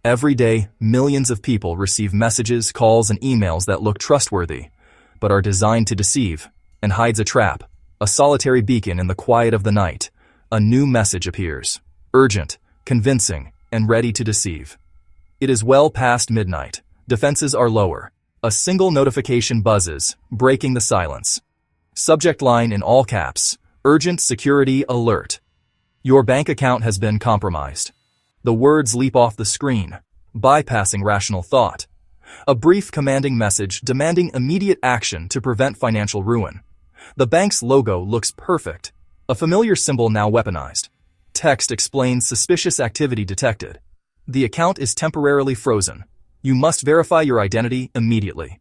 Every day, millions of people receive messages, calls, and emails that look trustworthy, but are designed to deceive, and hides a trap, a solitary beacon in the quiet of the night. A new message appears, urgent, convincing, and ready to deceive. It is well past midnight. Defenses are lower. A single notification buzzes, breaking the silence. Subject line in all caps, urgent security alert. Your bank account has been compromised. The words leap off the screen, bypassing rational thought. A brief commanding message demanding immediate action to prevent financial ruin. The bank's logo looks perfect, a familiar symbol now weaponized. Text explains suspicious activity detected. The account is temporarily frozen. You must verify your identity immediately.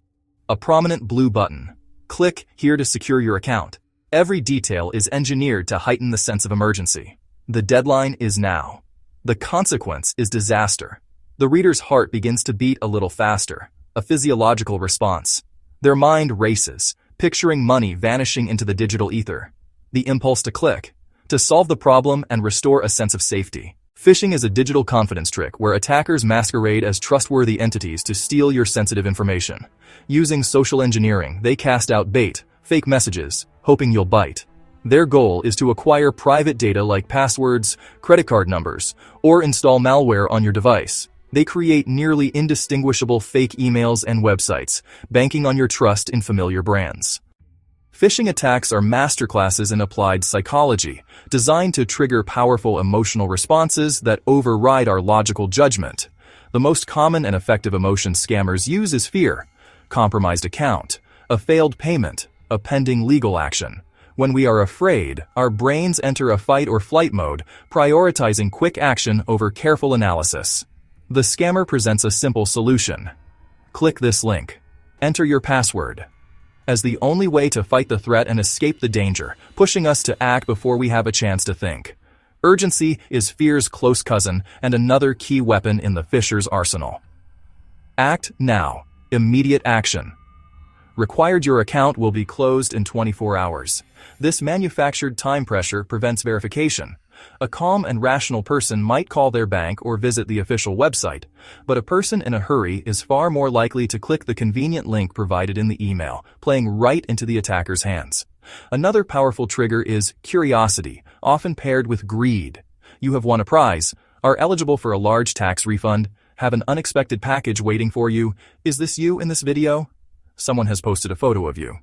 A prominent blue button. Click here to secure your account. Every detail is engineered to heighten the sense of emergency. The deadline is now. The consequence is disaster. The reader's heart begins to beat a little faster, a physiological response. Their mind races, picturing money vanishing into the digital ether. The impulse to click, to solve the problem and restore a sense of safety. Phishing is a digital confidence trick where attackers masquerade as trustworthy entities to steal your sensitive information. Using social engineering, they cast out bait, fake messages, hoping you'll bite. Their goal is to acquire private data like passwords, credit card numbers, or install malware on your device. They create nearly indistinguishable fake emails and websites, banking on your trust in familiar brands. Phishing attacks are masterclasses in applied psychology, designed to trigger powerful emotional responses that override our logical judgment. The most common and effective emotion scammers use is fear, compromised account, a failed payment, a pending legal action. When we are afraid, our brains enter a fight or flight mode, prioritizing quick action over careful analysis. The scammer presents a simple solution. Click this link. Enter your password. As the only way to fight the threat and escape the danger, pushing us to act before we have a chance to think. Urgency is fear's close cousin and another key weapon in the phisher's arsenal. Act now. Immediate action. Required your account will be closed in 24 hours. This manufactured time pressure prevents verification. A calm and rational person might call their bank or visit the official website, but a person in a hurry is far more likely to click the convenient link provided in the email, playing right into the attacker's hands. Another powerful trigger is curiosity, often paired with greed. You have won a prize, are eligible for a large tax refund, have an unexpected package waiting for you. Is this you in this video? Someone has posted a photo of you.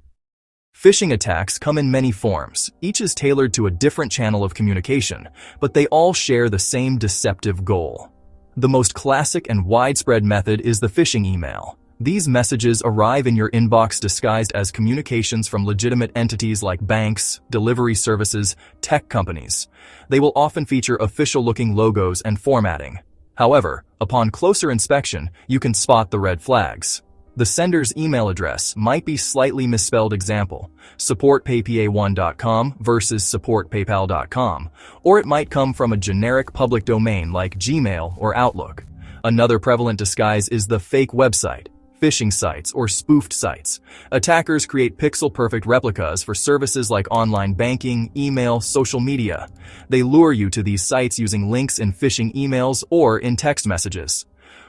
Phishing attacks come in many forms. Each is tailored to a different channel of communication, but they all share the same deceptive goal. The most classic and widespread method is the phishing email. These messages arrive in your inbox disguised as communications from legitimate entities like banks, delivery services, tech companies. They will often feature official-looking logos and formatting. However, upon closer inspection, you can spot the red flags. The sender's email address might be slightly misspelled. Example, supportpaypa1.com versus supportpaypal.com, or it might come from a generic public domain like Gmail or Outlook. Another prevalent disguise is the fake website, phishing sites, or spoofed sites. Attackers create pixel-perfect replicas for services like online banking, email, social media. They lure you to these sites using links in phishing emails or in text messages.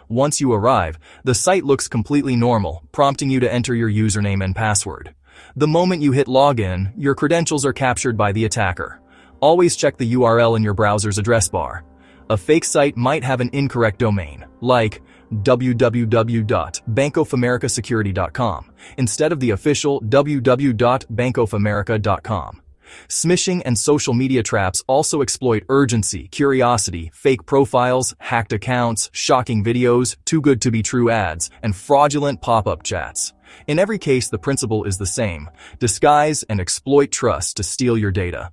Once you arrive, the site looks completely normal, prompting you to enter your username and password. The moment you hit login, your credentials are captured by the attacker. Always check the URL in your browser's address bar. A fake site might have an incorrect domain, like www.bankofamerica.security.com, instead of the official www.bankofamerica.com. Smishing and social media traps also exploit urgency, curiosity, fake profiles, hacked accounts, shocking videos, too good to be true ads, and fraudulent pop-up chats. In every case, the principle is the same: disguise and exploit trust to steal your data.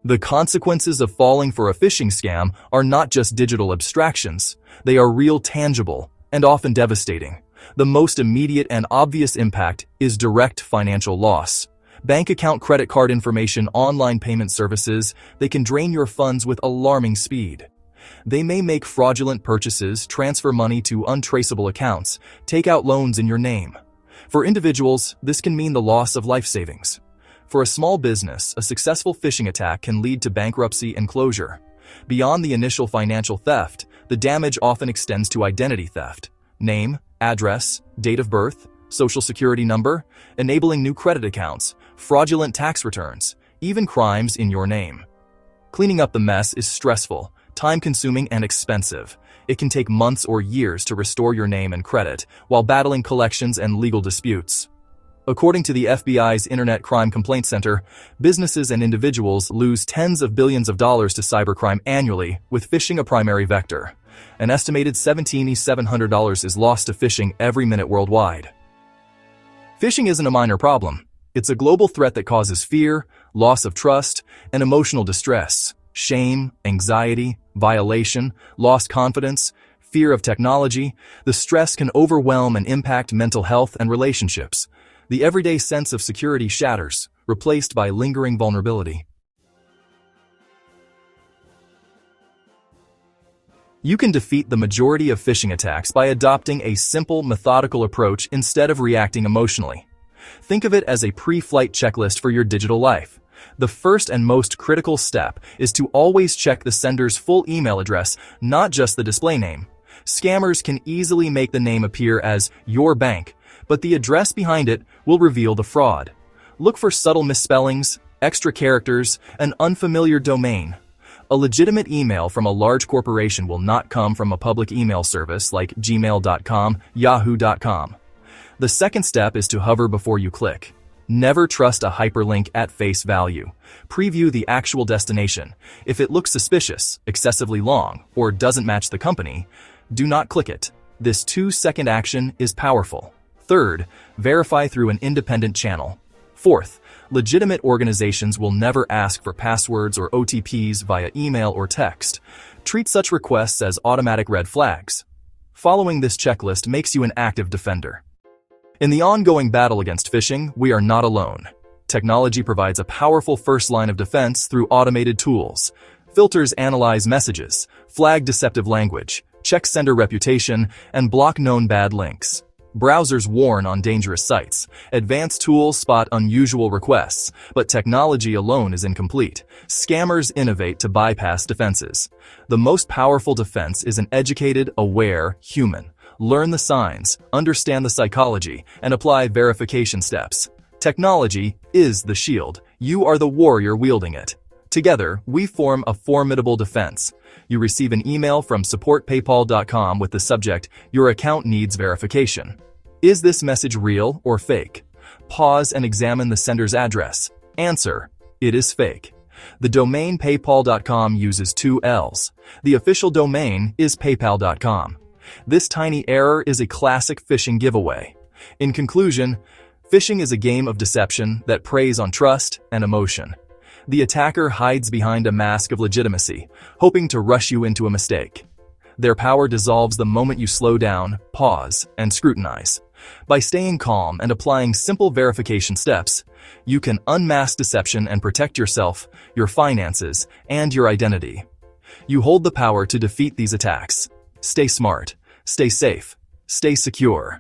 The consequences of falling for a phishing scam are not just digital abstractions. They are real, tangible, and often devastating. The most immediate and obvious impact is direct financial loss. Bank account, credit card information, online payment services, they can drain your funds with alarming speed. They may make fraudulent purchases, transfer money to untraceable accounts, take out loans in your name. For individuals, this can mean the loss of life savings. For a small business, a successful phishing attack can lead to bankruptcy and closure. Beyond the initial financial theft, The damage often extends to identity theft: name, address, date of birth, social security number, enabling new credit accounts, fraudulent tax returns, even crimes in your name. Cleaning up the mess is stressful, time-consuming, and expensive. It can take months or years to restore your name and credit, while battling collections and legal disputes. According to the FBI's Internet Crime Complaint Center, businesses and individuals lose tens of billions of dollars to cybercrime annually, with phishing a primary vector. An estimated $1,700 is lost to phishing every minute worldwide. Phishing isn't a minor problem. It's a global threat that causes fear, loss of trust, and emotional distress. Shame, anxiety, violation, lost confidence, fear of technology. The stress can overwhelm and impact mental health and relationships. The everyday sense of security shatters, replaced by lingering vulnerability. You can defeat the majority of phishing attacks by adopting a simple, methodical approach instead of reacting emotionally. Think of it as a pre-flight checklist for your digital life. The first and most critical step is to always check the sender's full email address, not just the display name. Scammers can easily make the name appear as your bank, but the address behind it will reveal the fraud. Look for subtle misspellings, extra characters, an unfamiliar domain. A legitimate email from a large corporation will not come from a public email service like gmail.com, yahoo.com. The second step is to hover before you click. Never trust a hyperlink at face value. Preview the actual destination. If it looks suspicious, excessively long, or doesn't match the company, do not click it. This 2-second action is powerful. Third, verify through an independent channel. Fourth, legitimate organizations will never ask for passwords or OTPs via email or text. Treat such requests as automatic red flags. Following this checklist makes you an active defender. In the ongoing battle against phishing, we are not alone. Technology provides a powerful first line of defense through automated tools. Filters analyze messages, flag deceptive language, check sender reputation, and block known bad links. Browsers warn on dangerous sites. Advanced tools spot unusual requests, but technology alone is incomplete. Scammers innovate to bypass defenses. The most powerful defense is an educated, aware human. Learn the signs, understand the psychology, and apply verification steps. Technology is the shield. You are the warrior wielding it. Together, we form a formidable defense. You receive an email from supportpaypal.com with the subject, "Your account needs verification." Is this message real or fake? Pause and examine the sender's address. Answer: it is fake. The domain paypal.com uses 2 L's. The official domain is paypal.com. This tiny error is a classic phishing giveaway. In conclusion, phishing is a game of deception that preys on trust and emotion. The attacker hides behind a mask of legitimacy, hoping to rush you into a mistake. Their power dissolves the moment you slow down, pause, and scrutinize. By staying calm and applying simple verification steps, you can unmask deception and protect yourself, your finances, and your identity. You hold the power to defeat these attacks. Stay smart, stay safe, stay secure.